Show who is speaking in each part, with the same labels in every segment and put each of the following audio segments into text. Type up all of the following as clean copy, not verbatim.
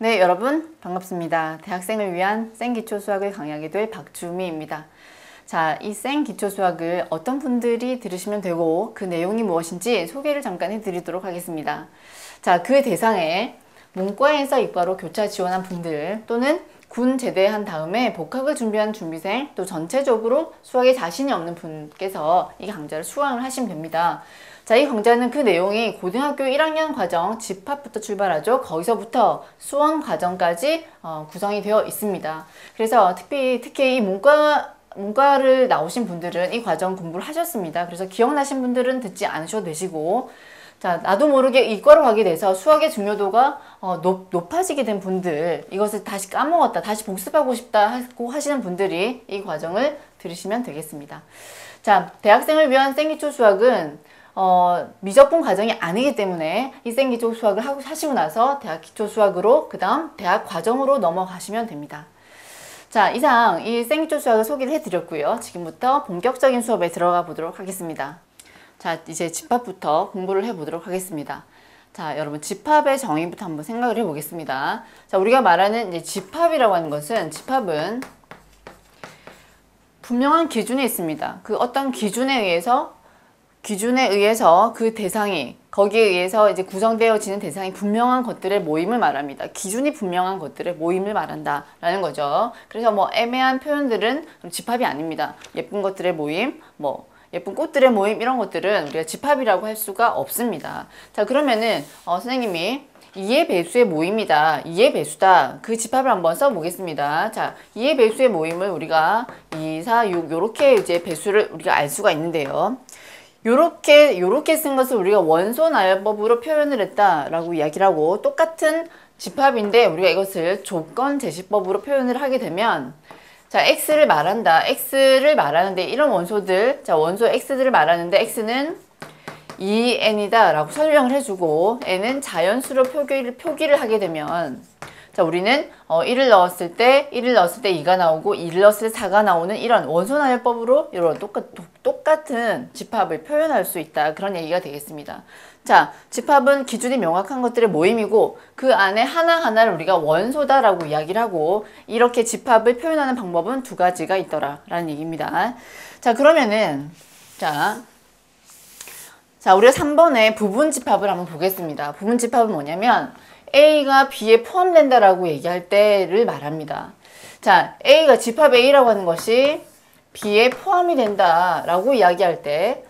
Speaker 1: 네, 여러분 반갑습니다. 대학생을 위한 생기초수학을 강의하게 될 박주미입니다. 자, 이 생기초수학을 어떤 분들이 들으시면 되고 그 내용이 무엇인지 소개를 잠깐 해드리도록 하겠습니다. 자, 그 대상에 문과에서 이과로 교차 지원한 분들 또는 군 제대한 다음에 복학을 준비한 준비생 또 전체적으로 수학에 자신이 없는 분께서 이 강좌를 수강을 하시면 됩니다. 자, 이 강좌는 그 내용이 고등학교 1학년 과정 집합부터 출발하죠. 거기서부터 수원 과정까지 구성이 되어 있습니다. 그래서 특히 이 문과를 나오신 분들은 이 과정 공부를 하셨습니다. 그래서 기억나신 분들은 듣지 않으셔도 되시고, 자, 나도 모르게 이과로 가게 돼서 수학의 중요도가 높아지게 된 분들, 이것을 다시 까먹었다, 다시 복습하고 싶다 하고 하시는 분들이 이 과정을 들으시면 되겠습니다. 자, 대학생을 위한 생기초 수학은 미적분 과정이 아니기 때문에 이 생기초 수학을 하시고 나서 대학 기초 수학으로 그 다음 대학 과정으로 넘어가시면 됩니다. 자, 이상 이 생기초 수학을 소개를 해드렸고요. 지금부터 본격적인 수업에 들어가 보도록 하겠습니다. 자, 이제 집합부터 공부를 해보도록 하겠습니다. 자, 여러분 집합의 정의부터 한번 생각을 해보겠습니다. 자, 우리가 말하는 이제 집합이라고 하는 것은 집합은 분명한 기준이 있습니다. 그 어떤 기준에 의해서 그 대상이 거기에 의해서 이제 구성되어지는 대상이 분명한 것들의 모임을 말합니다. 기준이 분명한 것들의 모임을 말한다라는 거죠. 그래서 뭐 애매한 표현들은 집합이 아닙니다. 예쁜 것들의 모임, 예쁜 꽃들의 모임 이런 것들은 우리가 집합이라고 할 수가 없습니다. 자, 그러면은 선생님이 2의 배수의 모임이다, 2의 배수다, 그 집합을 한번 써보겠습니다. 자, 2의 배수의 모임을 우리가 2, 4, 6 요렇게 이제 배수를 우리가 알 수가 있는데요. 요렇게 쓴 것을 우리가 원소 나열법으로 표현을 했다라고 이야기를 하고, 똑같은 집합인데 우리가 이것을 조건 제시법으로 표현을 하게 되면, 자, x를 말하는데 이런 원소들, 자, 원소 x들을 말하는데 x는 2n이다 라고 설명을 해주고 n은 자연수로 표기를 하게 되면, 자, 우리는 1을 넣었을 때 2가 나오고 2를 넣었을 때 4가 나오는 이런 원소나열법으로 이런 똑같은 집합을 표현할 수 있다, 그런 얘기가 되겠습니다. 자, 집합은 기준이 명확한 것들의 모임이고 그 안에 하나하나를 우리가 원소다라고 이야기를 하고, 이렇게 집합을 표현하는 방법은 두 가지가 있더라 라는 얘기입니다. 자, 그러면은 자, 우리가 3번에 부분집합을 한번 보겠습니다. 부분집합은 뭐냐면 A가 B에 포함된다라고 얘기할 때를 말합니다. 자, A가 집합 A라고 하는 것이 B에 포함이 된다라고 이야기할 때,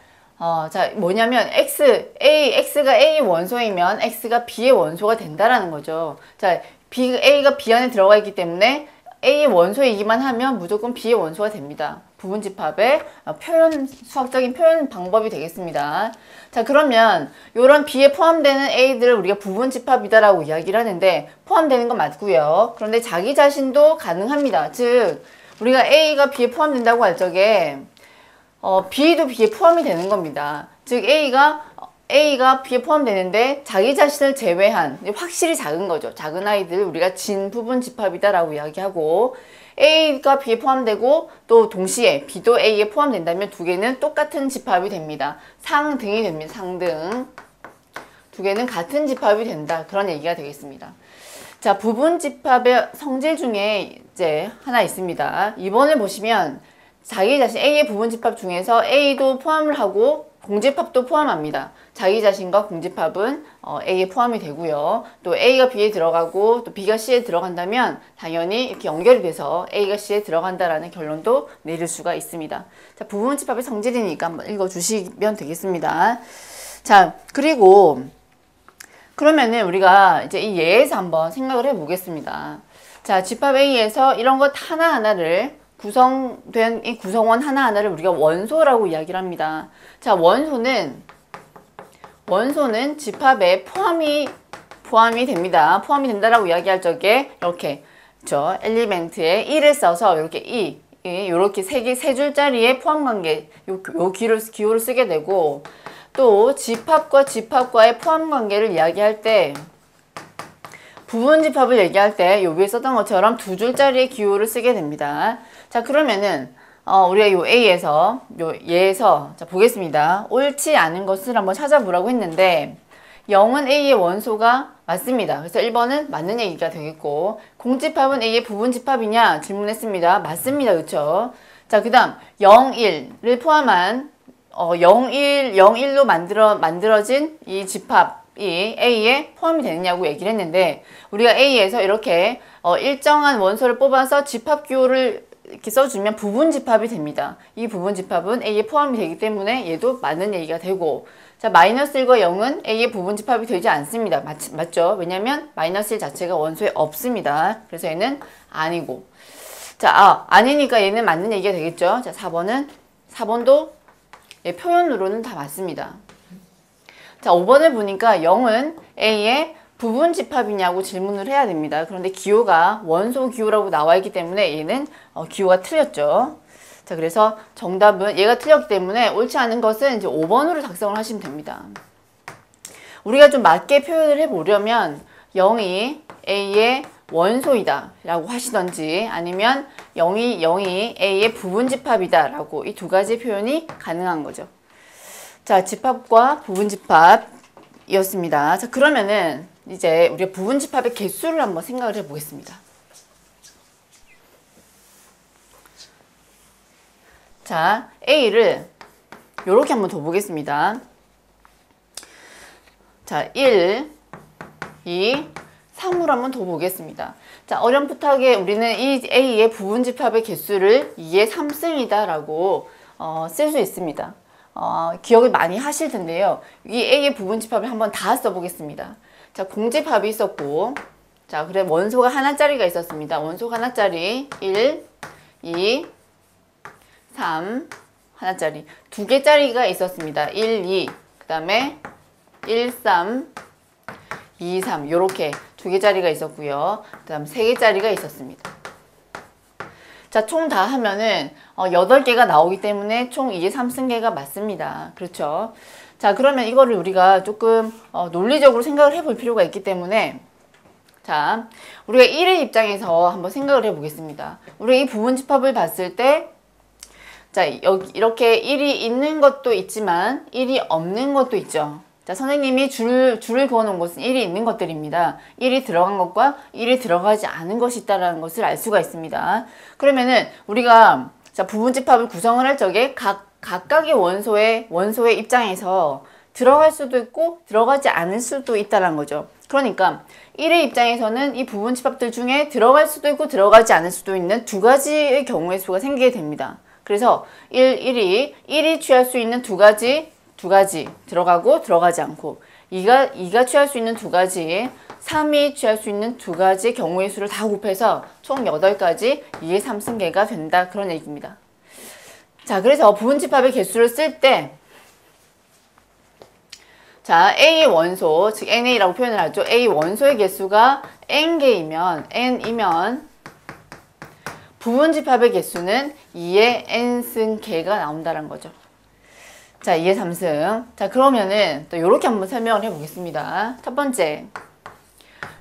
Speaker 1: 자, 뭐냐면 X가 A 원소이면 X가 B의 원소가 된다라는 거죠. 자, A가 B 안에 들어가 있기 때문에 A의 원소이기만 하면 무조건 B의 원소가 됩니다. 부분집합의 수학적인 표현 방법이 되겠습니다. 자, 그러면 이런 B에 포함되는 A들을 우리가 부분집합이다라고 이야기를 하는데, 포함되는 건 맞고요. 그런데 자기 자신도 가능합니다. 즉, 우리가 A가 B에 포함된다고 할 적에 B도 B에 포함이 되는 겁니다. 즉, A가 B에 포함되는데 자기 자신을 제외한, 확실히 작은 거죠. 작은 아이들 우리가 진부분집합이다라고 이야기하고, A가 B에 포함되고 또 동시에 B도 A에 포함된다면 두 개는 똑같은 집합이 됩니다. 상등이 됩니다. 상등. 두 개는 같은 집합이 된다, 그런 얘기가 되겠습니다. 자, 부분집합의 성질 중에 이제 하나 있습니다. 2번을 보시면 자기 자신 A의 부분집합 중에서 A도 포함을 하고 공집합도 포함합니다. 자기 자신과 공집합은 A에 포함이 되고요. 또 A가 B에 들어가고 또 B가 C에 들어간다면 당연히 이렇게 연결이 돼서 A가 C에 들어간다라는 결론도 내릴 수가 있습니다. 자, 부분집합의 성질이니까 한번 읽어주시면 되겠습니다. 자, 그리고 그러면은 우리가 이제 이 예에서 한번 생각을 해보겠습니다. 자, 집합 A에서 이런 것 하나하나를 구성된 이 구성원 하나하나를 우리가 원소라고 이야기를 합니다. 자, 원소는 집합에 포함이 됩니다. 포함이 된다라고 이야기할 적에 이렇게 엘리멘트에 1을 써서 이렇게 세 줄짜리의 포함 관계, 요 기호를 쓰게 되고, 또 집합과의 포함 관계를 이야기할 때, 부분집합을 얘기할 때 요 위에 썼던 것처럼 두 줄짜리의 기호를 쓰게 됩니다. 자, 그러면은 우리가 요 A에서 얘에서 자, 보겠습니다. 옳지 않은 것을 한번 찾아보라고 했는데, 0은 A의 원소가 맞습니다. 그래서 1번은 맞는 얘기가 되겠고, 공집합은 A의 부분집합이냐 질문했습니다. 맞습니다. 그쵸? 자, 그 다음 0, 1을 포함한 0, 1, 0, 1로 만들어진 이 집합이 A에 포함이 되느냐고 얘기를 했는데, 우리가 A에서 이렇게 일정한 원소를 뽑아서 집합 기호를 이렇게 써주면 부분집합이 됩니다. 이 부분집합은 A에 포함이 되기 때문에 얘도 맞는 얘기가 되고, 자, 마이너스 1과 0은 A의 부분집합이 되지 않습니다. 맞죠? 왜냐면 마이너스 1 자체가 원소에 없습니다. 그래서 얘는 아니고. 자, 아니니까 얘는 맞는 얘기가 되겠죠. 자, 4번도 예, 표현으로는 다 맞습니다. 자, 5번을 보니까 0은 A의 부분집합이냐고 질문을 해야 됩니다. 그런데 기호가 원소 기호라고 나와 있기 때문에 얘는 기호가 틀렸죠. 자, 그래서 정답은 얘가 틀렸기 때문에 옳지 않은 것은 이제 5번으로 작성을 하시면 됩니다. 우리가 좀 맞게 표현을 해보려면 0이 A의 원소이다 라고 하시던지, 아니면 0이 A의 부분집합이다 라고 이 두 가지 표현이 가능한 거죠. 자, 집합과 부분집합이었습니다. 자, 그러면은 이제 우리가 부분집합의 개수를 한번 생각을 해보겠습니다. 자, A를 이렇게 한번 더 보겠습니다. 자, 1, 2, 3으로 한번 더 보겠습니다. 자, 어렴풋하게 우리는 이 A의 부분집합의 개수를 2의 3승이다 라고 쓸 수 있습니다. 기억을 많이 하실 텐데요. 이 A의 부분집합을 한번 다 써보겠습니다. 자, 공집합이 있었고, 자, 그래 원소가 하나짜리가 있었습니다. 원소가 하나짜리 1, 2, 3 하나짜리, 두 개짜리가 있었습니다. 1, 2, 그 다음에 1, 3, 2, 3 요렇게 두 개짜리가 있었고요. 그 다음 세 개짜리가 있었습니다. 자, 총 다 하면은 8개가 나오기 때문에 총 2의 3승계가 맞습니다. 그렇죠? 자, 그러면 이거를 우리가 조금 논리적으로 생각을 해볼 필요가 있기 때문에, 자, 우리가 1의 입장에서 한번 생각을 해보겠습니다. 우리가 이 부분집합을 봤을 때, 자, 여기 이렇게 1이 있는 것도 있지만 1이 없는 것도 있죠. 자, 선생님이 줄을 그어놓은 것은 1이 있는 것들입니다. 1이 들어간 것과 1이 들어가지 않은 것이 있다는 것을 알 수가 있습니다. 그러면은 우리가 자, 부분집합을 구성을 할 적에 각각의 원소의 입장에서 들어갈 수도 있고 들어가지 않을 수도 있다는 거죠. 그러니까 1의 입장에서는 이 부분집합들 중에 들어갈 수도 있고 들어가지 않을 수도 있는 두 가지의 경우의 수가 생기게 됩니다. 그래서 1이 취할 수 있는 두 가지 들어가고 들어가지 않고, 2가 취할 수 있는 두 가지, 3이 취할 수 있는 두 가지 경우의 수를 다 곱해서 총 8가지 2의 3승계가 된다, 그런 얘기입니다. 자, 그래서 부분집합의 개수를 쓸 때, 자, A의 원소, 즉 NA라고 표현을 하죠. A 원소의 개수가 N이면 부분집합의 개수는 2의 N승계가 나온다는 거죠. 자, 2의 3승. 자, 그러면은 또 이렇게 한번 설명을 해보겠습니다. 첫 번째,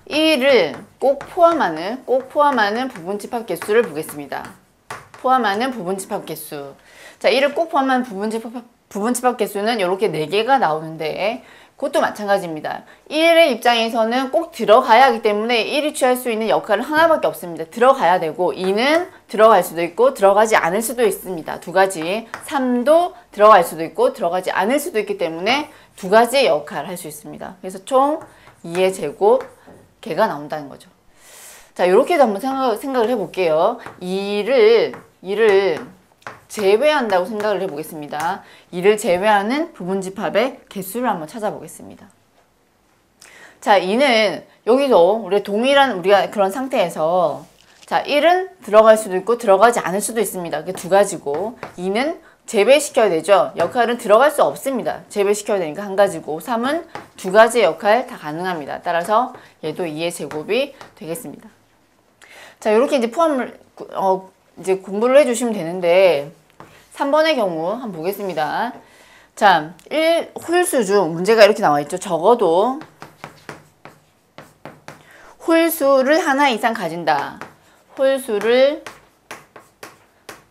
Speaker 1: 1을 꼭 포함하는 부분집합 개수를 보겠습니다. 포함하는 부분집합 개수. 자, 1을 꼭 포함한 부분집합 개수는 이렇게 4개가 나오는데, 그것도 마찬가지입니다. 1의 입장에서는 꼭 들어가야 하기 때문에 1이 취할 수 있는 역할은 하나밖에 없습니다. 들어가야 되고, 2는 들어갈 수도 있고 들어가지 않을 수도 있습니다. 두 가지. 3도 들어갈 수도 있고 들어가지 않을 수도 있기 때문에 두 가지의 역할을 할 수 있습니다. 그래서 총 2의 제곱 개가 나온다는 거죠. 자, 이렇게도 한번 생각을 해볼게요. 2를 제외한다고 생각을 해보겠습니다. 2를 제외하는 부분집합의 개수를 한번 찾아보겠습니다. 자, 2는 여기도 우리가 그런 상태에서, 자, 1은 들어갈 수도 있고 들어가지 않을 수도 있습니다. 그게 두 가지고, 2는 제외시켜야 되죠. 역할은 들어갈 수 없습니다. 제외시켜야 되니까 한 가지고, 3은 두 가지의 역할 다 가능합니다. 따라서 얘도 2의 제곱이 되겠습니다. 자, 이렇게 이제 이제 공부를 해주시면 되는데, 3번의 경우 한번 보겠습니다. 자, 홀수 중 문제가 이렇게 나와 있죠. 적어도 홀수를 하나 이상 가진다. 홀수를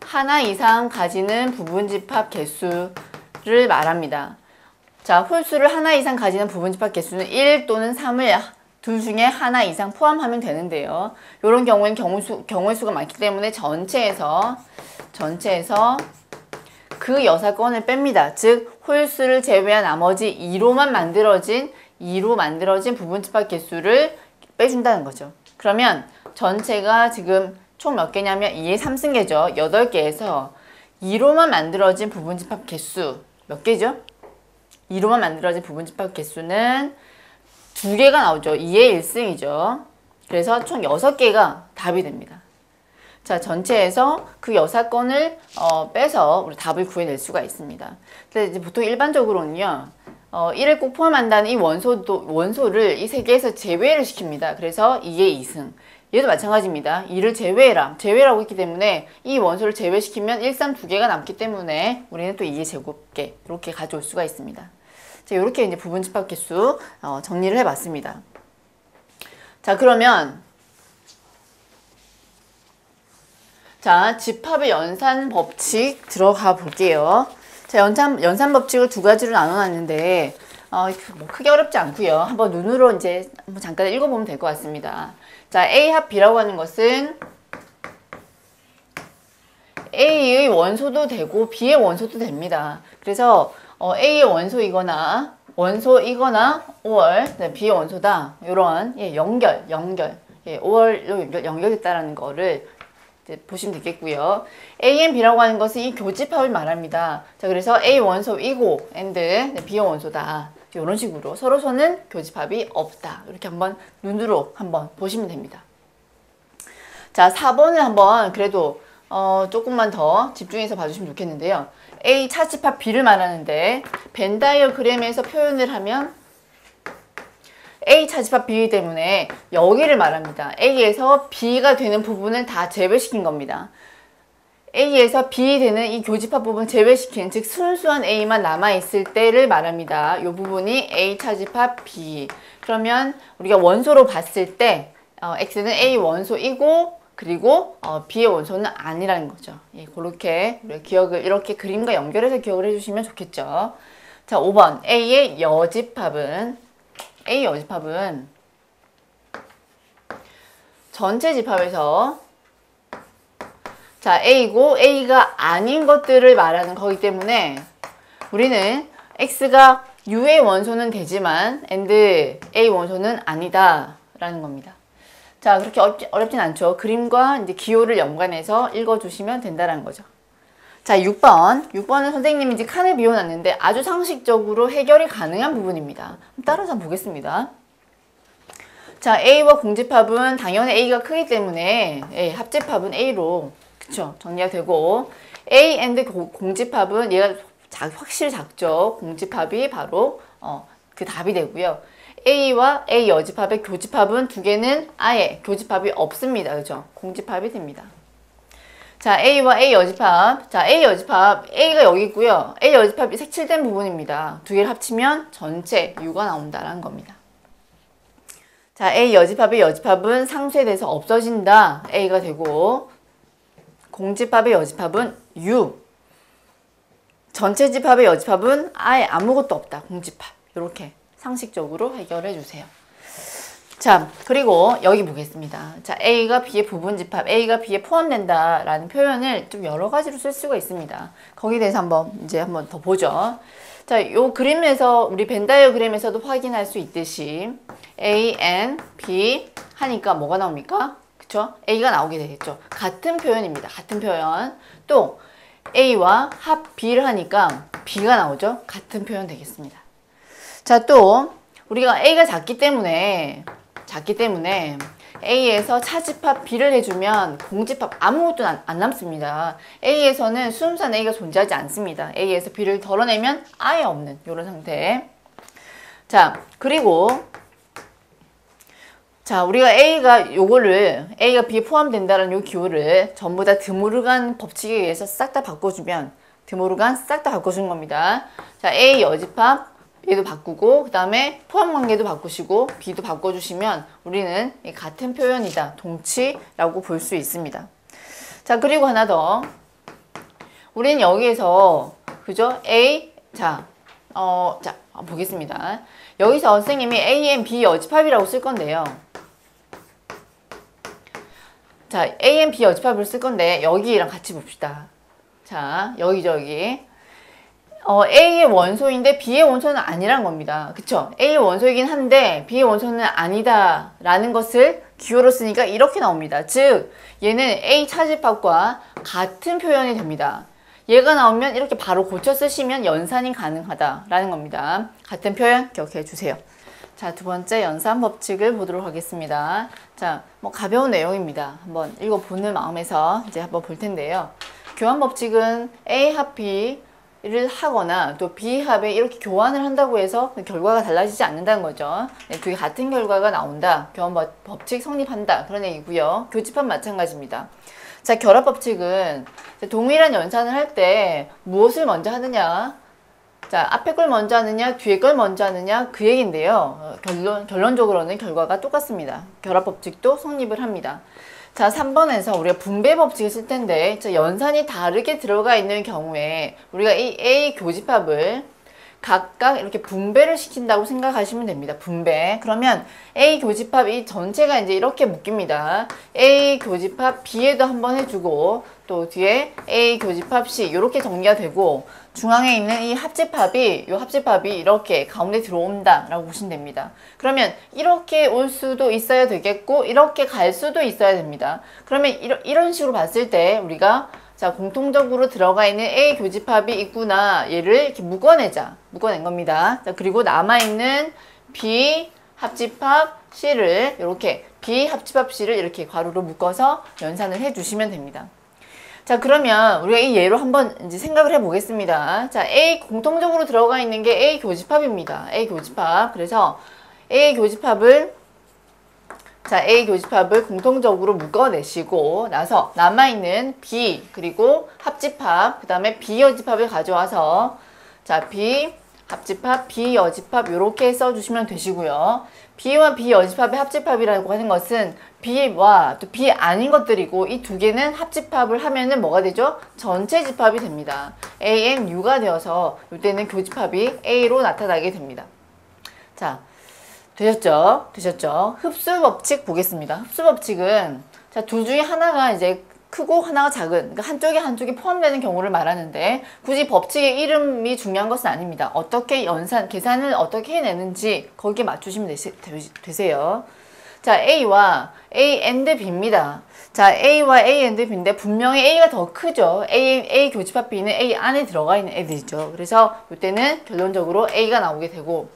Speaker 1: 하나 이상 가지는 부분집합 개수를 말합니다. 자, 홀수를 하나 이상 가지는 부분집합 개수는 1 또는 3을 둘 중에 하나 이상 포함하면 되는데요. 이런 경우에는 경우의 수가 많기 때문에 전체에서 그 여사건을 뺍니다. 즉 홀수를 제외한 나머지 2로 만들어진 부분집합 개수를 빼준다는 거죠. 그러면 전체가 지금 총 몇 개냐면 2의 3승계죠. 8개에서 2로만 만들어진 부분집합 개수 몇 개죠? 2로만 만들어진 부분집합 개수는 2개가 나오죠. 2의 1승이죠. 그래서 총 6개가 답이 됩니다. 자, 전체에서 그 여사건을 빼서 우리 답을 구해낼 수가 있습니다. 근데 이제 보통 일반적으로는요, 1을 꼭 포함한다는 이 원소를 이 세 개에서 제외를 시킵니다. 그래서 2의 2승. 얘도 마찬가지입니다. 2를 제외라고 했기 때문에 이 원소를 제외시키면 1, 3, 2개가 남기 때문에 우리는 또 2의 제곱계 이렇게 가져올 수가 있습니다. 자, 이렇게 이제 부분집합 개수 정리를 해봤습니다. 자, 그러면 자, 집합의 연산 법칙 들어가 볼게요. 자, 연산 법칙을 두 가지로 나눠놨는데 뭐 크게 어렵지 않고요. 한번 눈으로 이제 한번 잠깐 읽어보면 될 것 같습니다. 자, A 합 B라고 하는 것은 A의 원소도 되고 B의 원소도 됩니다. 그래서 A의 원소이거나 or B의 원소다. 이런 연결, or로 연결됐다라는 거를 보시면 되겠고요. A and B라고 하는 것은 이 교집합을 말합니다. 자, 그래서 A 원소이고 and B의 원소다. 이런 식으로 서로서는 교집합이 없다. 이렇게 한번 눈으로 한번 보시면 됩니다. 자, 4번을 한번 그래도 조금만 더 집중해서 봐주시면 좋겠는데요. A 차집합 B를 말하는데 벤 다이어그램에서 표현을 하면 A 차집합 B이기 때문에 여기를 말합니다. A에서 B가 되는 부분을 다 제외시킨 겁니다. A에서 B 되는 이 교집합 부분 제외시킨, 즉 순수한 A만 남아있을 때를 말합니다. 이 부분이 A 차집합 B. 그러면 우리가 원소로 봤을 때 X는 A 원소이고 그리고 B의 원소는 아니라는 거죠. 예, 그렇게 우리가 기억을 이렇게 그림과 연결해서 기억을 해주시면 좋겠죠. 자, 5번 A의 여집합은 전체 집합에서 자, A고 A가 아닌 것들을 말하는 거기 때문에 우리는 X가 U의 원소는 되지만 and A 원소는 아니다 라는 겁니다. 자, 그렇게 어렵진 않죠. 그림과 이제 기호를 연관해서 읽어주시면 된다는 거죠. 자, 6번은 선생님이 이제 칸을 비워놨는데 아주 상식적으로 해결이 가능한 부분입니다. 따라서 한번 보겠습니다. 자, A와 공집합은 당연히 A가 크기 때문에 합집합은 A로 그쵸 정리가 되고 A and 공집합은 얘가 확실히 작죠. 공집합이 바로 그 답이 되고요. A와 A 여집합의 교집합은 두 개는 아예 교집합이 없습니다. 그죠? 공집합이 됩니다. 자, A와 A 여집합. 자, A 여집합. A가 여기 있고요. A 여집합이 색칠된 부분입니다. 두 개를 합치면 전체 U가 나온다라는 겁니다. 자, A 여집합의 여집합은 상쇄돼서 없어진다. A가 되고 공집합의 여집합은 U. 전체 집합의 여집합은 아예 아무것도 없다. 공집합. 이렇게 상식적으로 해결해 주세요. 자, 그리고 여기 보겠습니다. 자, A가 B의 부분집합, A가 B에 포함된다 라는 표현을 좀 여러 가지로 쓸 수가 있습니다. 거기에 대해서 한번 더 보죠. 자, 요 그림에서 우리 벤 다이어그램에서도 확인할 수 있듯이 A and B 하니까 뭐가 나옵니까? 그쵸? A가 나오게 되겠죠. 같은 표현입니다. 같은 표현. 또 A와 합 B를 하니까 B가 나오죠. 같은 표현 되겠습니다. 자, 또 우리가 A가 작기 때문에 A에서 차집합 B를 해주면 공집합 아무것도 안 남습니다. A에서는 순수한 A가 존재하지 않습니다. A에서 B를 덜어내면 아예 없는 이런 상태. 자, 그리고 자, 우리가 A가 B에 포함된다는 요 기호를 전부 다 드모르간 법칙에 의해서 싹 다 바꿔주면 싹 다 바꿔주는 겁니다. 자, A 여집합 얘도 바꾸고 그 다음에 포함 관계도 바꾸시고 B도 바꿔주시면 우리는 같은 표현이다. 동치라고 볼 수 있습니다. 자, 그리고 하나 더. 우리는 여기에서 그죠? A 자 보겠습니다. 여기서 선생님이 A, B 여집합이라고 쓸 건데요. 자, A, B 여집합을 쓸 건데 여기랑 같이 봅시다. 자, 여기. A의 원소인데 B의 원소는 아니란 겁니다. 그쵸? A의 원소이긴 한데 B의 원소는 아니다 라는 것을 기호로 쓰니까 이렇게 나옵니다. 즉 얘는 A 차집합과 같은 표현이 됩니다. 얘가 나오면 이렇게 바로 고쳐 쓰시면 연산이 가능하다 라는 겁니다. 같은 표현 기억해 주세요. 자, 두 번째 연산 법칙을 보도록 하겠습니다. 자, 뭐 가벼운 내용입니다. 한번 읽어보는 마음에서 이제 한번 볼 텐데요. 교환 법칙은 A 합 B를 하거나 또 B 합에 이렇게 교환을 한다고 해서 결과가 달라지지 않는다는 거죠. 네, 두 개 같은 결과가 나온다. 교환 법칙 성립한다. 그런 얘기고요. 교집합 마찬가지입니다. 자, 결합 법칙은 동일한 연산을 할 때 무엇을 먼저 하느냐? 자, 앞에 걸 먼저 하느냐, 뒤에 걸 먼저 하느냐, 그 얘기인데요. 결론적으로는 결과가 똑같습니다. 결합 법칙도 성립을 합니다. 자, 3번에서 우리가 분배 법칙을 쓸 텐데, 연산이 다르게 들어가 있는 경우에 우리가 이 A 교집합을 각각 이렇게 분배를 시킨다고 생각하시면 됩니다. 분배. 그러면 A 교집합 이 전체가 이제 이렇게 묶입니다. A 교집합 B에도 한번 해주고, 또 뒤에 A 교집합 C 이렇게 정리가 되고, 중앙에 있는 이 합집합이 이렇게 가운데 들어온다 라고 보시면 됩니다. 그러면 이렇게 올 수도 있어야 되겠고 이렇게 갈 수도 있어야 됩니다. 그러면 이런 식으로 봤을 때 우리가 자, 공통적으로 들어가 있는 A 교집합이 있구나, 얘를 이렇게 묶어낸 겁니다. 자, 그리고 남아있는 B 합집합 C를 이렇게 B 합집합 C를 이렇게 괄호로 묶어서 연산을 해주시면 됩니다. 자, 그러면 우리가 이 예로 한번 이제 생각을 해보겠습니다. 자, A 공통적으로 들어가 있는 게 A 교집합입니다. A 교집합. 그래서 A 교집합을 공통적으로 묶어내시고 나서 남아있는 B 그리고 합집합, 그 다음에 B 여집합을 가져와서 자, B 합집합, B 여집합 이렇게 써주시면 되시고요. B와 B 여집합의 합집합이라고 하는 것은 B와 또 B 아닌 것들이고 이 두 개는 합집합을 하면은 뭐가 되죠? 전체 집합이 됩니다. ANU가 되어서 이때는 교집합이 A로 나타나게 됩니다. 자, 되셨죠? 흡수 법칙 보겠습니다. 흡수 법칙은 자, 둘 중에 하나가 이제 크고 하나가 작은, 그러니까 한쪽에 포함되는 경우를 말하는데 굳이 법칙의 이름이 중요한 것은 아닙니다. 어떻게 계산을 어떻게 해내는지 거기에 맞추시면 되세요. 자, A와 A and B입니다. 자, A와 A and B인데 분명히 A가 더 크죠. A 교집합 B는 A 안에 들어가 있는 애들이죠. 그래서 이때는 결론적으로 A가 나오게 되고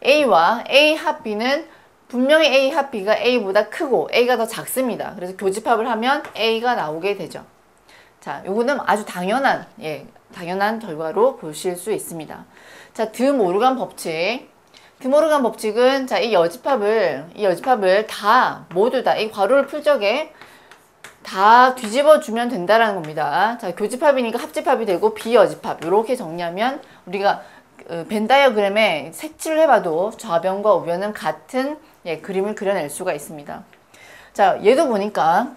Speaker 1: A와 A 합 B는 분명히 A 합 B가 A보다 크고 A가 더 작습니다. 그래서 교집합을 하면 A가 나오게 되죠. 자, 요거는 아주 당연한 결과로 보실 수 있습니다. 자, 드모르간 법칙. 드모르간 법칙은 자, 이 여집합을 모두 다 이 괄호를 풀 적에 다 뒤집어 주면 된다라는 겁니다. 자, 교집합이니까 합집합이 되고 비여집합 이렇게 정리하면 우리가 벤 다이어그램에 색칠을 해봐도 좌변과 우변은 같은 그림을 그려낼 수가 있습니다. 자, 얘도 보니까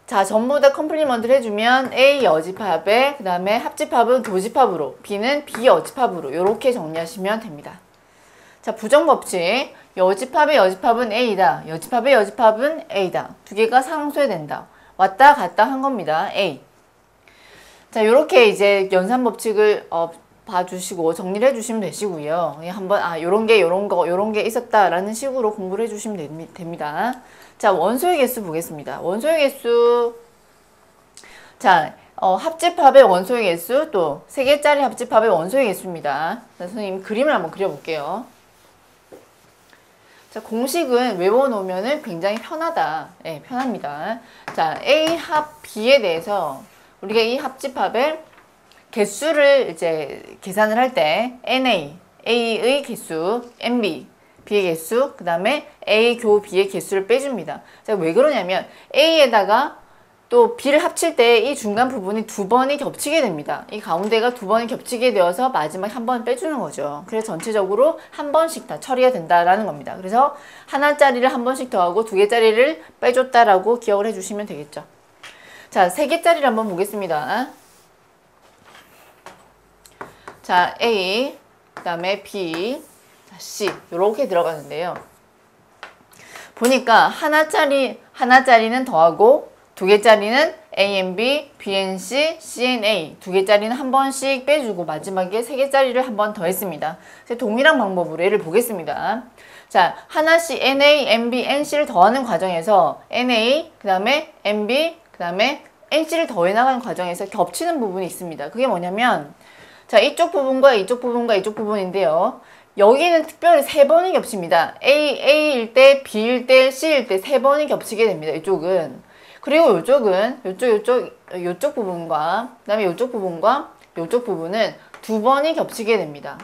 Speaker 1: 자, 전부 다 컴플리먼트를 해주면 A 여집합에 그 다음에 합집합은 교집합으로, B는 비여집합으로 이렇게 정리하시면 됩니다. 자, 부정법칙. 여집합의 여집합은 A다. 여집합의 여집합은 A다. 두 개가 상쇄된다. 왔다 갔다 한 겁니다. A. 자, 요렇게 이제 연산법칙을 봐주시고 정리를 해주시면 되시고요. 한번 요런 게 있었다라는 식으로 공부를 해주시면 됩니다. 자, 원소의 개수 보겠습니다. 원소의 개수. 자, 합집합의 원소의 개수 또 3개짜리 합집합의 원소의 개수입니다. 자, 선생님 그림을 한번 그려볼게요. 자, 공식은 외워놓으면 굉장히 편하다. 네, 편합니다. 자, A 합 B에 대해서 우리가 이 합집합의 개수를 이제 계산을 할 때 A의 개수, NB, B의 개수, 그 다음에 A 교 B의 개수를 빼줍니다. 자, 왜 그러냐면 A에다가 또 B를 합칠 때 이 중간 부분이 2번이 겹치게 됩니다. 이 가운데가 2번이 겹치게 되어서 마지막에 한 번 빼주는 거죠. 그래서 전체적으로 한 번씩 다 처리가 된다라는 겁니다. 그래서 하나짜리를 한 번씩 더하고 2개짜리를 빼줬다라고 기억을 해주시면 되겠죠. 자, 3개짜리를 한번 보겠습니다. 자, A, 그 다음에 B, 자, C 이렇게 들어가는데요. 보니까 하나짜리는 더하고 두 개짜리는 A and B, B and C, C and A 두 개짜리는 한 번씩 빼주고 마지막에 세 개짜리를 한 번 더 했습니다. 동일한 방법으로 얘를 보겠습니다. 자, 하나씩 NA, NB, NC를 더하는 과정에서 NA, 그 다음에 NB, 그 다음에 NC를 더해 나가는 과정에서 겹치는 부분이 있습니다. 그게 뭐냐면 자, 이쪽 부분과 이쪽 부분과 이쪽 부분인데요. 여기는 특별히 세 번이 겹칩니다. A일 때, B일 때, C일 때 세 번이 겹치게 됩니다. 이쪽은. 그리고 이쪽은 요쪽 부분과 그다음에 요쪽 부분과 요쪽 부분은 두 번이 겹치게 됩니다.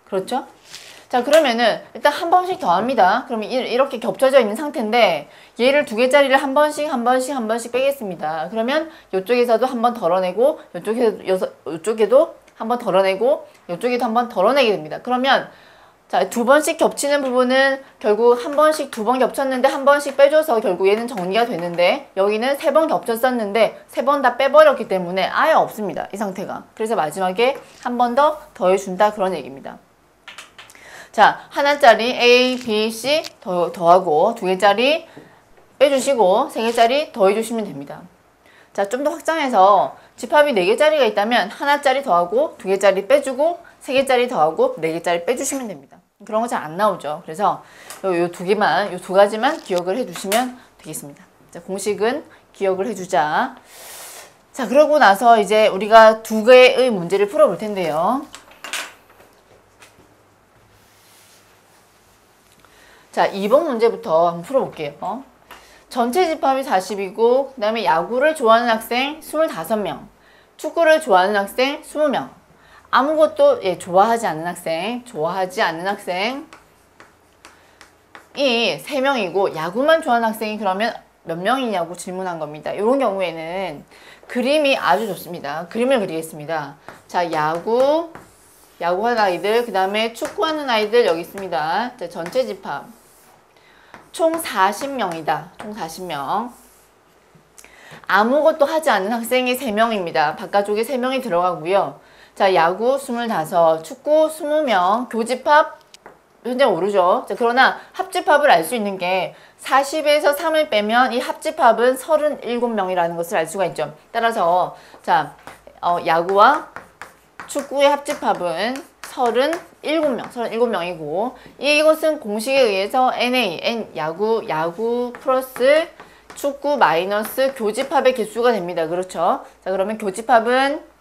Speaker 1: 그렇죠? 자, 그러면은 일단 한 번씩 더 합니다. 그러면 이렇게 겹쳐져 있는 상태인데 얘를 두 개짜리를 한 번씩 빼겠습니다. 그러면 이쪽에서도 한 번 덜어내고 이쪽에도 한 번 덜어내고 이쪽에도 한 번 덜어내게 됩니다. 그러면 자, 두 번씩 겹치는 부분은 결국 한 번씩 두 번 겹쳤는데 한 번씩 빼줘서 결국 얘는 정리가 되는데 여기는 세 번 겹쳤었는데 세 번 다 빼버렸기 때문에 아예 없습니다. 이 상태가. 그래서 마지막에 한 번 더 더해준다 그런 얘기입니다. 자, 하나짜리 A, B, C 더하고 두 개짜리 빼주시고 세 개짜리 더해주시면 됩니다. 자, 좀 더 확장해서 집합이 네 개짜리가 있다면 하나짜리 더하고 두 개짜리 빼주고 세 개짜리 더하고 네 개짜리 빼주시면 됩니다. 그런 거 잘 안 나오죠. 그래서 요 두 가지만 기억을 해두시면 되겠습니다. 자, 공식은 기억을 해주자. 자, 그러고 나서 이제 우리가 두 개의 문제를 풀어볼 텐데요. 자, 2번 문제부터 한번 풀어볼게요. 전체 집합이 40이고 그 다음에 야구를 좋아하는 학생 25명, 축구를 좋아하는 학생 20명, 아무것도 좋아하지 않는 학생 이 3명이고 야구만 좋아하는 학생이 그러면 몇 명이냐고 질문한 겁니다. 이런 경우에는 그림이 아주 좋습니다. 그림을 그리겠습니다. 자, 야구하는 아이들, 그 다음에 축구하는 아이들 여기 있습니다. 자, 전체 집합 총 40명이다. 총 40명. 아무것도 하지 않는 학생이 3명입니다. 바깥쪽에 3명이 들어가고요. 자, 야구 25, 축구 20명, 교집합 현재 오르죠. 자, 그러나 합집합을 알 수 있는 게 40에서 3을 빼면 이 합집합은 37명이라는 것을 알 수가 있죠. 따라서 자, 야구와 축구의 합집합은 37명이고 이것은 공식에 의해서 야구 플러스 축구 마이너스 교집합의 개수가 됩니다. 그렇죠? 자, 그러면 교집합은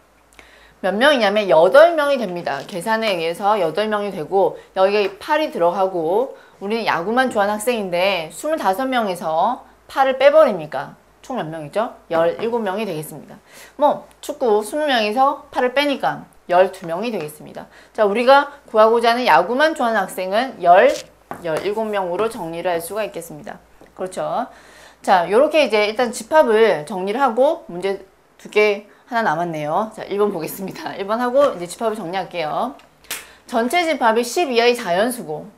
Speaker 1: 몇 명이냐면 8명이 됩니다. 계산에 의해서 8명이 되고 여기에 8이 들어가고 우리는 야구만 좋아하는 학생인데 25명에서 8을 빼버리니까 총 몇 명이죠? 17명이 되겠습니다. 축구 20명에서 8을 빼니까 12명이 되겠습니다. 자, 우리가 구하고자 하는 야구만 좋아하는 학생은 17명으로 정리를 할 수가 있겠습니다. 그렇죠? 자, 요렇게 이제 일단 집합을 정리를 하고 문제 2개 하나 남았네요. 자, 1번 보겠습니다. 1번 하고 이제 집합을 정리할게요. 전체 집합이 10 이하의 자연수고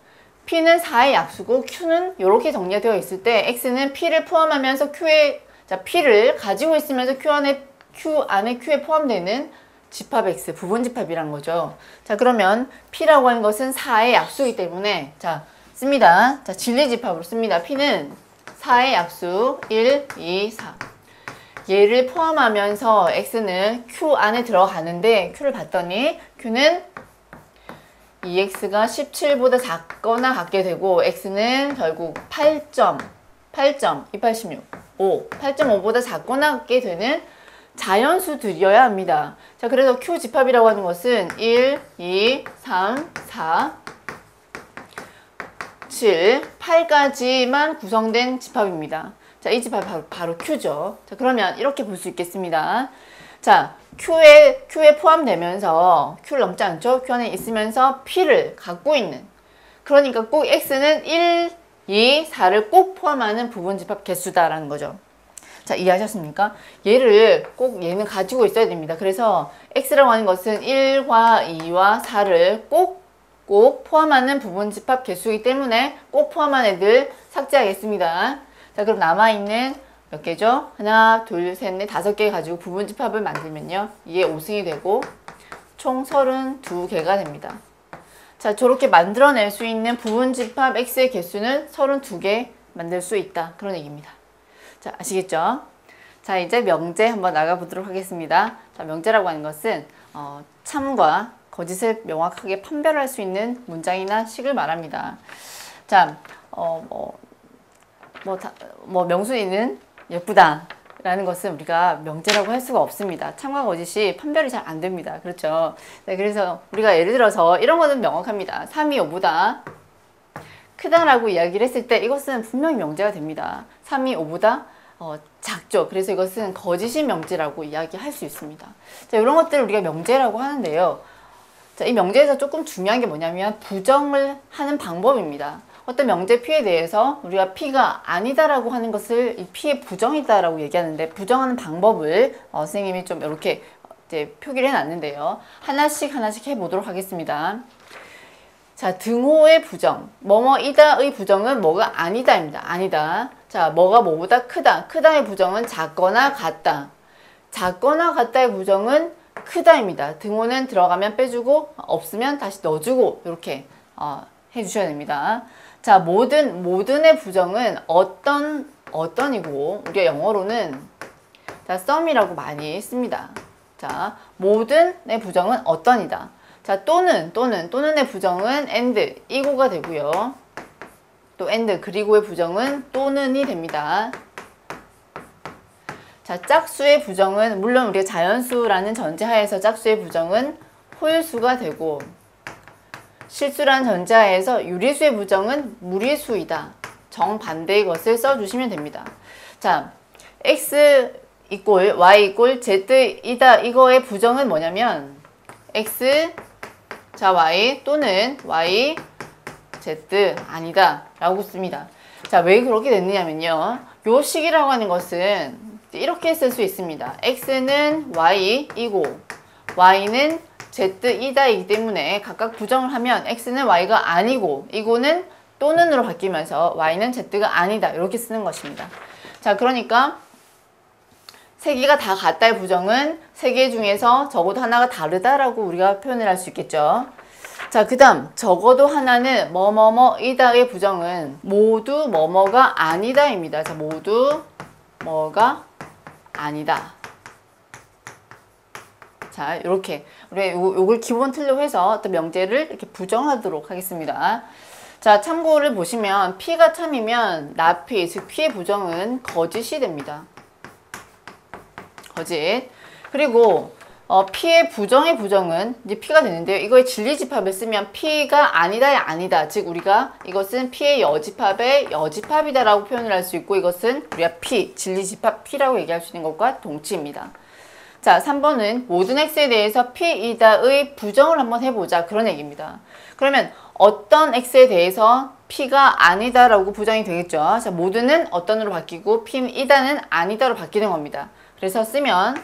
Speaker 1: P는 4의 약수고 Q는 이렇게 정리가 되어 있을 때 X는 P를 포함하면서 P를 가지고 있으면서 Q 안에 Q에 포함되는 집합 X, 부분집합이라는 거죠. 자, 그러면 P라고 하는 것은 4의 약수이기 때문에 자, 씁니다. 자, 진리집합으로 씁니다. P는 4의 약수 1, 2, 4 얘를 포함하면서 X는 Q 안에 들어가는데 Q를 봤더니 Q는 2X가 17보다 작거나 같게 되고 X는 결국 8.286, 8.5보다 작거나 같게 되는 자연수들이어야 합니다. 자, 그래서 Q 집합이라고 하는 것은 1, 2, 3, 4, 7, 8까지만 구성된 집합입니다. 자, 이 집합이 바로 Q죠. 자, 그러면 이렇게 볼 수 있겠습니다. 자, Q에 포함되면서 Q를 넘지 않죠? Q 안에 있으면서 P를 갖고 있는 그러니까 꼭 X는 1, 2, 4를 꼭 포함하는 부분집합 개수다라는 거죠. 자, 이해하셨습니까? 얘는 가지고 있어야 됩니다. 그래서 X라고 하는 것은 1과 2와 4를 꼭 포함하는 부분집합 개수이기 때문에 꼭 포함한 애들 삭제하겠습니다. 자, 그럼 남아있는 몇 개죠? 하나, 둘, 셋, 넷, 5개 가지고 부분집합을 만들면요. 이게 5승이 되고 총 32개가 됩니다. 자, 저렇게 만들어낼 수 있는 부분집합 x의 개수는 32개 만들 수 있다. 그런 얘기입니다. 자, 아시겠죠? 자, 이제 명제 한번 나가보도록 하겠습니다. 자, 명제라고 하는 것은 참과 거짓을 명확하게 판별할 수 있는 문장이나 식을 말합니다. 자, 명순이는 예쁘다 라는 것은 우리가 명제라고 할 수가 없습니다. 참과 거짓이 판별이 잘 안 됩니다. 그렇죠? 네, 그래서 우리가 예를 들어서 이런 거는 명확합니다. 3이 5보다 크다라고 이야기를 했을 때 이것은 분명히 명제가 됩니다. 3이 5보다 작죠. 그래서 이것은 거짓이 명제라고 이야기할 수 있습니다. 자, 이런 것들을 우리가 명제라고 하는데요. 자, 이 명제에서 조금 중요한 게 뭐냐면 부정을 하는 방법입니다. 어떤 명제 P에 대해서 우리가 P가 아니다라고 하는 것을 이 P의 부정이다라고 얘기하는데 부정하는 방법을 선생님이 좀 이렇게 이제 표기를 해놨는데요. 하나씩 해보도록 하겠습니다. 자, 등호의 부정, 뭐뭐이다의 부정은 뭐가 아니다입니다. 아니다. 자, 뭐가 뭐보다 크다. 크다의 부정은 작거나 같다. 작거나 같다의 부정은 크다입니다. 등호는 들어가면 빼주고 없으면 다시 넣어주고 이렇게 해주셔야 됩니다. 자, 모든의 부정은 어떤이고 우리가 영어로는 자, some이라고 많이 씁니다. 자, 모든의 부정은 어떤이다. 자, 또는의 부정은 and, 이고가 되고요. 또 and, 그리고의 부정은 또는이 됩니다. 자, 짝수의 부정은 물론 우리가 자연수라는 전제하에서 짝수의 부정은 호일수가 되고 실수라는 전제하에서 유리수의 부정은 무리수이다. 정반대의 것을 써주시면 됩니다. 자, x 이꼴 y 이꼴 z이다. 이거의 부정은 뭐냐면 x 자 y 또는 y z 아니다 라고 씁니다. 자, 왜 그렇게 됐느냐면요. 요 식이라고 하는 것은 이렇게 쓸 수 있습니다. x는 y이고 y는 z이다이기 때문에 각각 부정을 하면 x는 y가 아니고 이거는 또는으로 바뀌면서 y는 z가 아니다 이렇게 쓰는 것입니다. 자, 그러니까 세 개가 다 같다의 부정은 세 개 중에서 적어도 하나가 다르다라고 우리가 표현을 할 수 있겠죠. 자, 그 다음 적어도 하나는 뭐뭐뭐이다의 부정은 모두 뭐뭐가 아니다입니다. 자, 모두 뭐가 아니다. 자, 이렇게 우리 요걸 기본 틀로 해서 어떤 명제를 이렇게 부정하도록 하겠습니다. 자, 참고를 보시면 P가 참이면 나P, 즉 P의 부정은 거짓이 됩니다. 거짓. 그리고 P의 부정의 부정은 이제 P가 되는데요. 이거의 진리집합을 쓰면 P가 아니다의 아니다. 즉 우리가 이것은 P의 여집합의 여집합이다라고 표현을 할 수 있고 이것은 우리가 P, 진리집합 P라고 얘기할 수 있는 것과 동치입니다. 자, 3번은 모든 x에 대해서 P이다의 부정을 한번 해보자. 그런 얘기입니다. 그러면 어떤 x에 대해서 P가 아니다라고 부정이 되겠죠. 자, 모든은 어떤으로 바뀌고 P이다는 아니다로 바뀌는 겁니다. 그래서 쓰면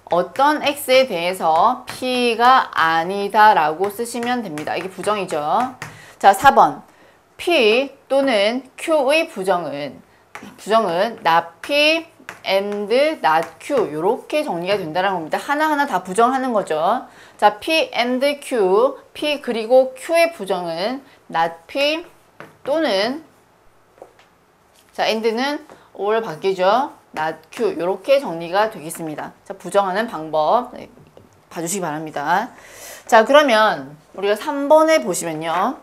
Speaker 1: 어떤 x에 대해서 P가 아니다라고 쓰시면 됩니다. 이게 부정이죠. 자, 4번 P 또는 Q의 부정은 not P and not Q 이렇게 정리가 된다는 겁니다. 하나하나 다 부정하는 거죠. 자, P and Q, P 그리고 Q의 부정은 not P 또는 자, and는 or 바뀌죠. not Q 이렇게 정리가 되겠습니다. 자, 부정하는 방법 봐주시기 바랍니다. 자, 그러면 우리가 3번에 보시면요.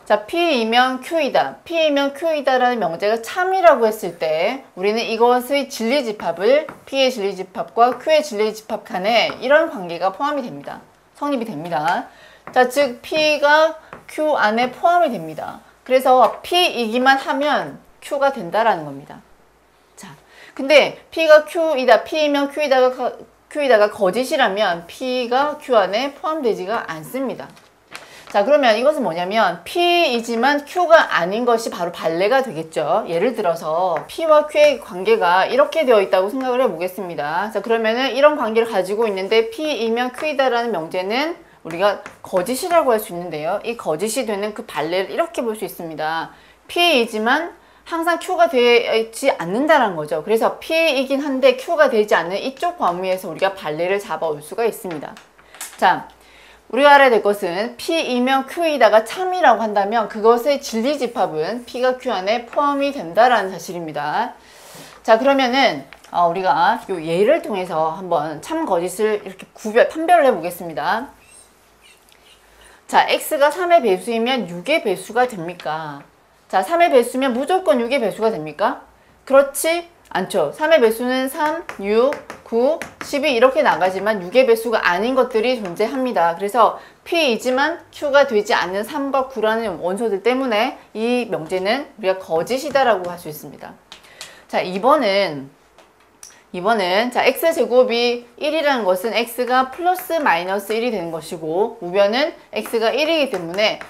Speaker 1: 자, P이면 Q이다. P이면 Q이다라는 명제가 참이라고 했을 때 우리는 이것의 진리집합을 P의 진리집합과 Q의 진리집합 간에 이런 관계가 포함이 됩니다. 성립이 됩니다. 자, 즉 P가 Q 안에 포함이 됩니다. 그래서 P이기만 하면 Q가 된다라는 겁니다. 자, 근데 P가 Q이다, P이면 Q이다가 거짓이라면 P가 Q 안에 포함되지가 않습니다. 자, 그러면 이것은 뭐냐면 P이지만 Q가 아닌 것이 바로 반례가 되겠죠. 예를 들어서 P와 Q의 관계가 이렇게 되어 있다고 생각을 해보겠습니다. 자, 그러면은 이런 관계를 가지고 있는데 P이면 Q이다라는 명제는 우리가 거짓이라고 할 수 있는데요. 이 거짓이 되는 그 반례를 이렇게 볼 수 있습니다. P이지만 항상 Q가 되지 않는다는 거죠. 그래서 P이긴 한데 Q가 되지 않는 이쪽 범위에서 우리가 반례를 잡아올 수가 있습니다. 자, 우리가 알아야 될 것은 P이면 Q이다가 참이라고 한다면 그것의 진리집합은 P가 Q 안에 포함이 된다라는 사실입니다. 자, 그러면은 우리가 요 예를 통해서 한번 참 거짓을 이렇게 판별을 해보겠습니다. 자, X가 3의 배수이면 6의 배수가 됩니까? 자, 3의 배수면 무조건 6의 배수가 됩니까? 그렇지 않죠. 3의 배수는 3, 6, 9, 12 이렇게 나가지만 6의 배수가 아닌 것들이 존재합니다. 그래서 P이지만 Q가 되지 않는 3과 9라는 원소들 때문에 이 명제는 우리가 거짓이다라고 할 수 있습니다. 자, 2번은 자, x제곱이 1이라는 것은 x가 플러스 마이너스 1이 되는 것이고 우변은 x가 1이기 때문에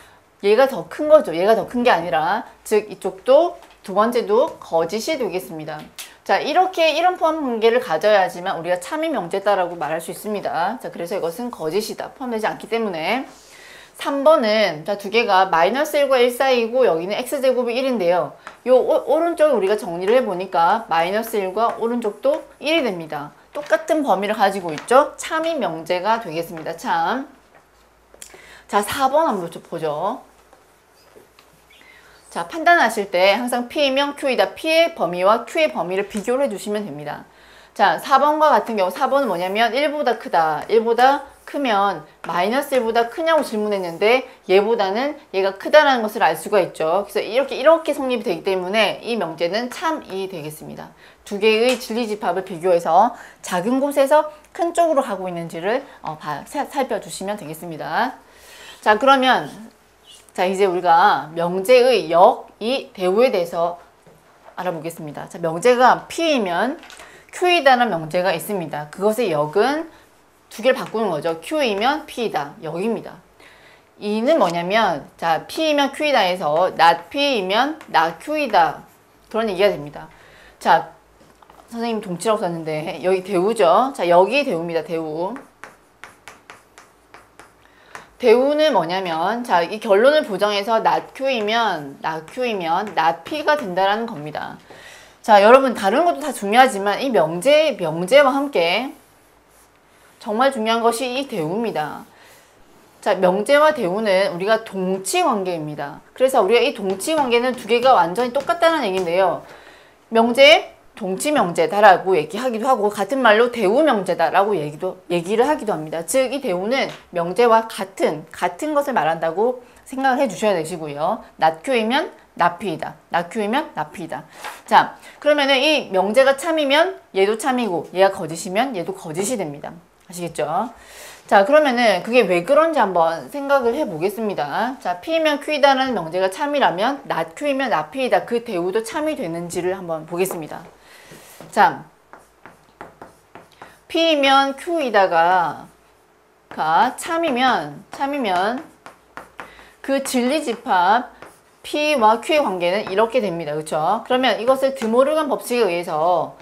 Speaker 1: 얘가 더 큰 거죠. 얘가 더 큰 게 아니라 즉 이쪽도 두 번째도 거짓이 되겠습니다. 자, 이런 포함 관계를 가져야지만 우리가 참이 명제다라고 말할 수 있습니다. 자, 그래서 이것은 거짓이다. 포함되지 않기 때문에 3번은 자, 두 개가 마이너스 1과 1 사이고 여기는 x제곱이 1인데요. 요 오른쪽을 우리가 정리를 해보니까 마이너스 1과 오른쪽도 1이 됩니다. 똑같은 범위를 가지고 있죠. 참이 명제가 되겠습니다. 참. 자, 4번 한번 보죠. 자, 판단하실 때 항상 P이면 Q이다. P의 범위와 Q의 범위를 비교를 해주시면 됩니다. 자, 4번과 같은 경우 4번은 뭐냐면 1보다 크다. 1보다 크면 마이너스 1보다 크냐고 질문했는데 얘보다는 얘가 크다라는 것을 알 수가 있죠. 그래서 이렇게 성립이 되기 때문에 이 명제는 참이 되겠습니다. 두 개의 진리집합을 비교해서 작은 곳에서 큰 쪽으로 가고 있는지를 살펴주시면 되겠습니다. 자, 그러면 자, 이제 우리가 명제의 역이 대우에 대해서 알아보겠습니다. 자, 명제가 P이면 Q이다라는 명제가 있습니다. 그것의 역은 두 개를 바꾸는 거죠. Q이면 P이다. 역입니다. 이는 뭐냐면 자, P이면 Q이다 해서 not P이면 not Q이다. 그런 얘기가 됩니다. 자, 선생님 동치라고 썼는데 여기 대우죠. 자, 여기 대우입니다. 대우. 대우는 뭐냐면 자, 이 결론을 보정해서 not Q이면 not P가 된다라는 겁니다. 자, 여러분 다른 것도 다 중요하지만 이 명제와 함께 정말 중요한 것이 이 대우입니다. 자, 명제와 대우는 우리가 동치관계입니다. 그래서 우리가 이 동치관계는 두 개가 완전히 똑같다는 얘기인데요. 명제, 동치명제다라고 얘기하기도 하고 같은 말로 대우명제다라고 얘기를 하기도 합니다. 즉, 이 대우는 명제와 같은 것을 말한다고 생각을 해주셔야 되시고요. not Q이면 not P이다. not Q이면 not P이다. 자, 그러면은 이 명제가 참이면 얘도 참이고 얘가 거짓이면 얘도 거짓이 됩니다. 아시겠죠? 자, 그러면은 그게 왜 그런지 한번 생각을 해보겠습니다. 자, P이면 Q이다라는 명제가 참이라면 not Q이면 not P이다. 그 대우도 참이 되는지를 한번 보겠습니다. 자, P이면 Q이다가 참이면 그 진리집합 P와 Q의 관계는 이렇게 됩니다. 그렇죠? 그러면 이것을 드모르간 법칙에 의해서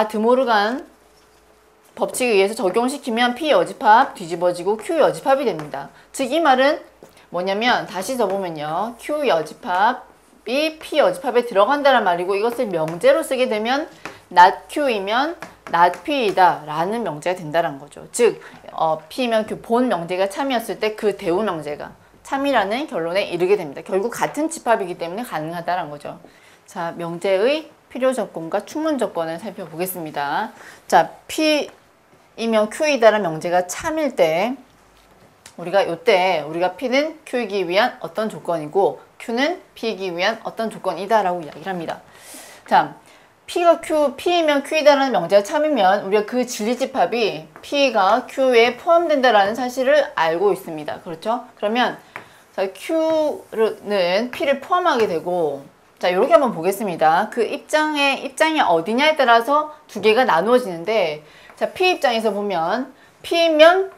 Speaker 1: 드모르간 법칙에 의해서 적용시키면 P 여집합 뒤집어지고 Q 여집합이 됩니다. 즉, 이 말은 뭐냐면 다시 써보면요. Q 여집합이 P 여집합에 들어간다는 말이고 이것을 명제로 쓰게 되면 not Q이면 not P이다 라는 명제가 된다는 거죠. 즉, P면 Q 본 명제가 참이었을 때 그 대우 명제가 참이라는 결론에 이르게 됩니다. 결국 같은 집합이기 때문에 가능하다는 거죠. 자, 명제의 필요 조건과 충분 조건을 살펴보겠습니다. 자, P이면 Q이다라는 명제가 참일 때 우리가 P는 Q이기 위한 어떤 조건이고 Q는 P이기 위한 어떤 조건이다라고 이야기를 합니다. 자, P이면 Q이다라는 명제가 참이면 우리가 그 진리집합이 P가 Q에 포함된다라는 사실을 알고 있습니다. 그렇죠? 그러면 자, Q는 P를 포함하게 되고 자, 이렇게 한번 보겠습니다. 그 입장이 어디냐에 따라서 두 개가 나누어지는데 자, P 입장에서 보면 P이면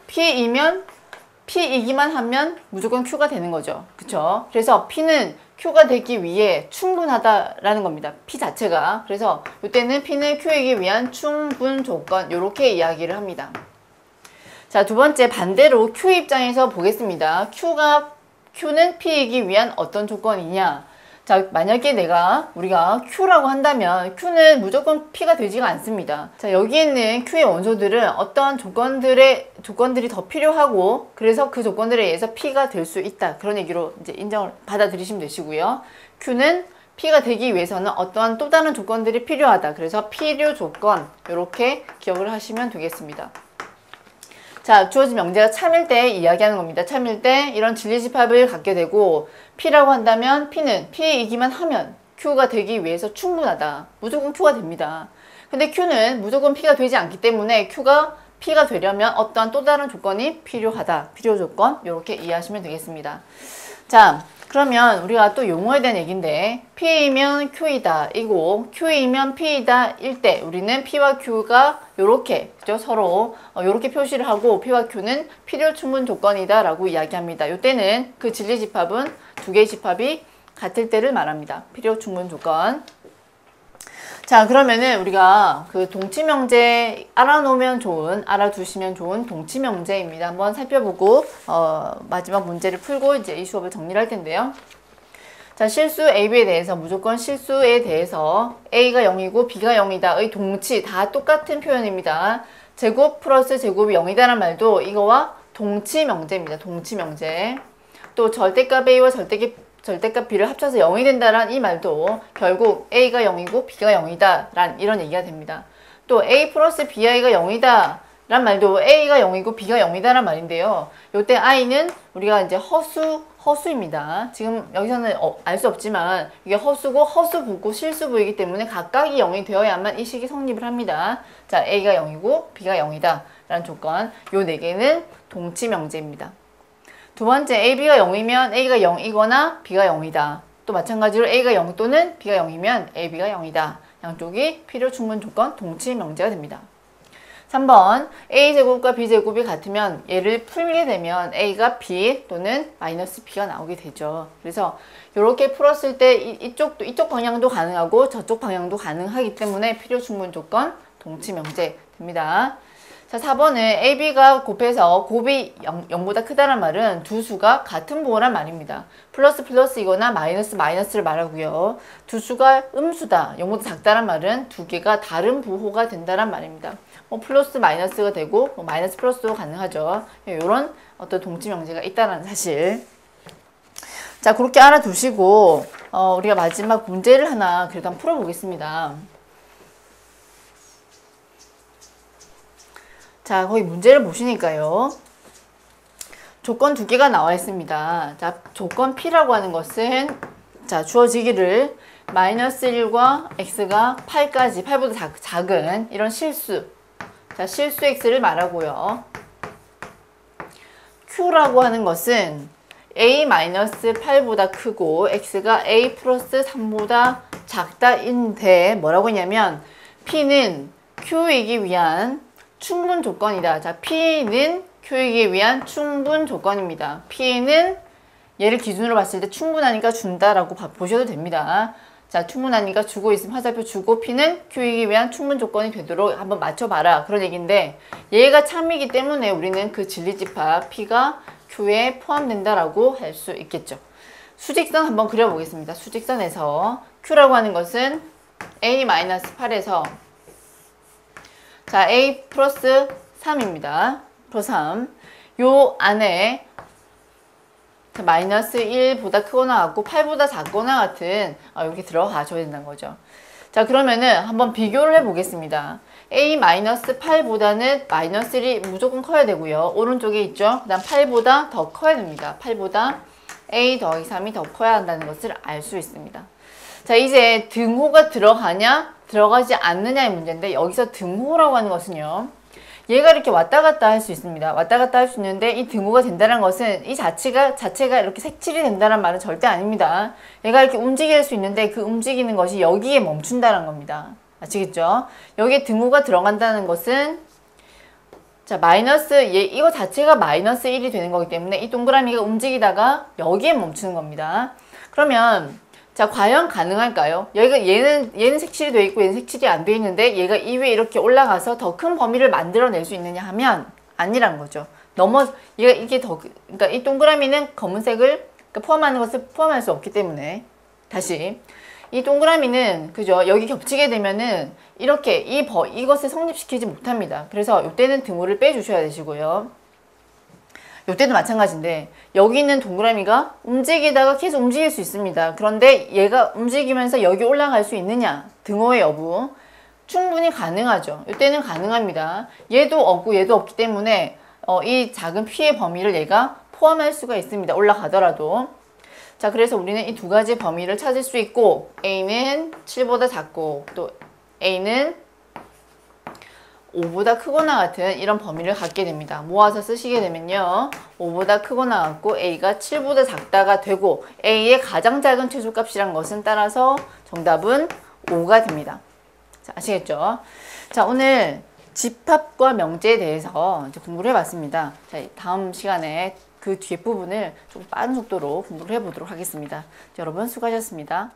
Speaker 1: P이기만 하면 무조건 Q가 되는 거죠. 그쵸? 그래서 P는 Q가 되기 위해 충분하다라는 겁니다. P 자체가. 그래서 이때는 P는 Q이기 위한 충분 조건 이렇게 이야기를 합니다. 자, 두 번째 반대로 Q 입장에서 보겠습니다. Q는 P이기 위한 어떤 조건이냐? 자, 만약에 우리가 Q라고 한다면 Q는 무조건 P가 되지가 않습니다. 자, 여기 있는 Q의 원소들은 어떤 조건들이 더 필요하고 그래서 그 조건들에 의해서 P가 될 수 있다. 그런 얘기로 이제 인정을 받아들이시면 되시고요. Q는 P가 되기 위해서는 어떠한 또 다른 조건들이 필요하다. 그래서 필요 조건 이렇게 기억을 하시면 되겠습니다. 자, 주어진 명제가 참일 때 이야기하는 겁니다. 참일 때 이런 진리집합을 갖게 되고 P라고 한다면 P는 P이기만 하면 Q가 되기 위해서 충분하다. 무조건 Q가 됩니다. 근데 Q는 무조건 P가 되지 않기 때문에 Q가 P가 되려면 어떠한 또 다른 조건이 필요하다. 필요 조건 이렇게 이해하시면 되겠습니다. 자, 그러면 우리가 또 용어에 대한 얘기인데 P이면 Q이다 이고 Q이면 P이다 일 때 우리는 P와 Q가 요렇게 그죠? 서로 요렇게 표시를 하고 P와 Q는 필요 충분 조건이다 라고 이야기합니다. 요때는 그 진리집합은 두 개의 집합이 같을 때를 말합니다. 필요 충분 조건. 자, 그러면은 우리가 그 동치명제 알아두시면 좋은 동치명제입니다. 한번 살펴보고 마지막 문제를 풀고 이제 이 수업을 정리를 할 텐데요. 자, 실수 A, B에 대해서 무조건 실수에 대해서 A가 0이고 B가 0이다의 동치 다 똑같은 표현입니다. 제곱 플러스 제곱이 0이다라는 말도 이거와 동치명제입니다. 동치명제. 또 절대값 A와 절대값 B를 합쳐서 0이 된다란 이 말도 결국 A가 0이고 B가 0이다 란 이런 얘기가 됩니다. 또 A 플러스 BI가 0이다 란 말도 A가 0이고 B가 0이다 란 말인데요. 요때 I는 우리가 이제 허수입니다. 지금 여기서는 알 수 없지만 이게 허수고 허수부고 실수부이기 때문에 각각이 0이 되어야만 이 식이 성립을 합니다. 자, A가 0이고 B가 0이다 라는 조건 요 4개는 동치명제입니다. 두 번째, AB가 0이면 A가 0이거나 B가 0이다. 또 마찬가지로 A가 0 또는 B가 0이면 AB가 0이다. 양쪽이 필요 충분 조건 동치명제가 됩니다. 3번, A제곱과 B제곱이 같으면 얘를 풀게 되면 A가 B 또는 마이너스 B가 나오게 되죠. 그래서 이렇게 풀었을 때 이쪽 방향도 가능하고 저쪽 방향도 가능하기 때문에 필요 충분 조건 동치명제 됩니다. 자, 4번은 AB가 곱해서 곱이 0보다 크다는 말은 두 수가 같은 부호란 말입니다. 플러스 플러스이거나 마이너스 마이너스를 말하고요. 두 수가 음수다, 0보다 작다란 말은 두 개가 다른 부호가 된다란 말입니다. 플러스 마이너스가 되고 마이너스 플러스도 가능하죠. 이런 어떤 동치명제가 있다는 사실. 자, 그렇게 알아두시고 우리가 마지막 문제를 하나 그래도 한번 풀어보겠습니다. 자, 거기 문제를 보시니까요. 조건 두 개가 나와 있습니다. 자, 조건 P라고 하는 것은 자, 주어지기를 마이너스 1과 x가 8까지 8보다 작은 이런 실수. 자, 실수 x를 말하고요. Q라고 하는 것은 a-8보다 크고 x가 a 플러스 3보다 작다인데 뭐라고 했냐면 P는 Q이기 위한 충분 조건이다. 자, P는 Q이기 위한 충분 조건입니다. P는 얘를 기준으로 봤을 때 충분하니까 준다라고 보셔도 됩니다. 자, 충분하니까 주고 있으면 화살표 주고 P는 Q이기 위한 충분 조건이 되도록 한번 맞춰봐라. 그런 얘기인데 얘가 참이기 때문에 우리는 그 진리집합 P가 Q에 포함된다라고 할 수 있겠죠. 수직선 한번 그려보겠습니다. 수직선에서 Q라고 하는 것은 A-8에서 자, A 플러스 3입니다. 플러스 3. 요 안에 마이너스 1보다 크거나 같고 8보다 작거나 같은 이렇게 들어가줘야 된다는 거죠. 자, 그러면은 한번 비교를 해보겠습니다. A-8보다는 마이너스 1이 무조건 커야 되고요. 오른쪽에 있죠. 그 다음 8보다 더 커야 됩니다. 8보다 A 더하기 3이 더 커야 한다는 것을 알 수 있습니다. 자, 이제 등호가 들어가냐 들어가지 않느냐의 문제인데 여기서 등호라고 하는 것은요. 얘가 이렇게 왔다 갔다 할 수 있습니다. 왔다 갔다 할 수 있는데 이 등호가 된다는 것은 이 자체가 이렇게 색칠이 된다는 말은 절대 아닙니다. 얘가 이렇게 움직일 수 있는데 그 움직이는 것이 여기에 멈춘다는 겁니다. 아시겠죠? 여기에 등호가 들어간다는 것은 자, 이거 자체가 마이너스 1이 되는 거기 때문에 이 동그라미가 움직이다가 여기에 멈추는 겁니다. 그러면 자, 과연 가능할까요? 얘는 색칠이 되어 있고 얘는 색칠이 안 되어 있는데 얘가 이 위에 이렇게 올라가서 더 큰 범위를 만들어낼 수 있느냐 하면 아니란 거죠. 그러니까 이 동그라미는 검은색을 포함하는 것을 포함할 수 없기 때문에 다시 이 동그라미는 그죠? 여기 겹치게 되면은 이렇게 이것을 성립시키지 못합니다. 그래서 이때는 등호를 빼주셔야 되시고요. 이때도 마찬가지인데 여기 있는 동그라미가 움직이다가 계속 움직일 수 있습니다. 그런데 얘가 움직이면서 여기 올라갈 수 있느냐? 등호의 여부 충분히 가능하죠. 이때는 가능합니다. 얘도 없고 얘도 없기 때문에 이 작은 P의 범위를 얘가 포함할 수가 있습니다. 올라가더라도. 자, 그래서 우리는 이 두 가지 범위를 찾을 수 있고 A는 7보다 작고 또 A는 5보다 크거나 같은 이런 범위를 갖게 됩니다. 모아서 쓰시게 되면요. 5보다 크거나 같고 A가 7보다 작다가 되고 A의 가장 작은 최소값이란 것은 따라서 정답은 5가 됩니다. 자, 아시겠죠? 자, 오늘 집합과 명제에 대해서 이제 공부를 해봤습니다. 자, 다음 시간에 그 뒤에 부분을 좀 빠른 속도로 공부를 해보도록 하겠습니다. 여러분 수고하셨습니다.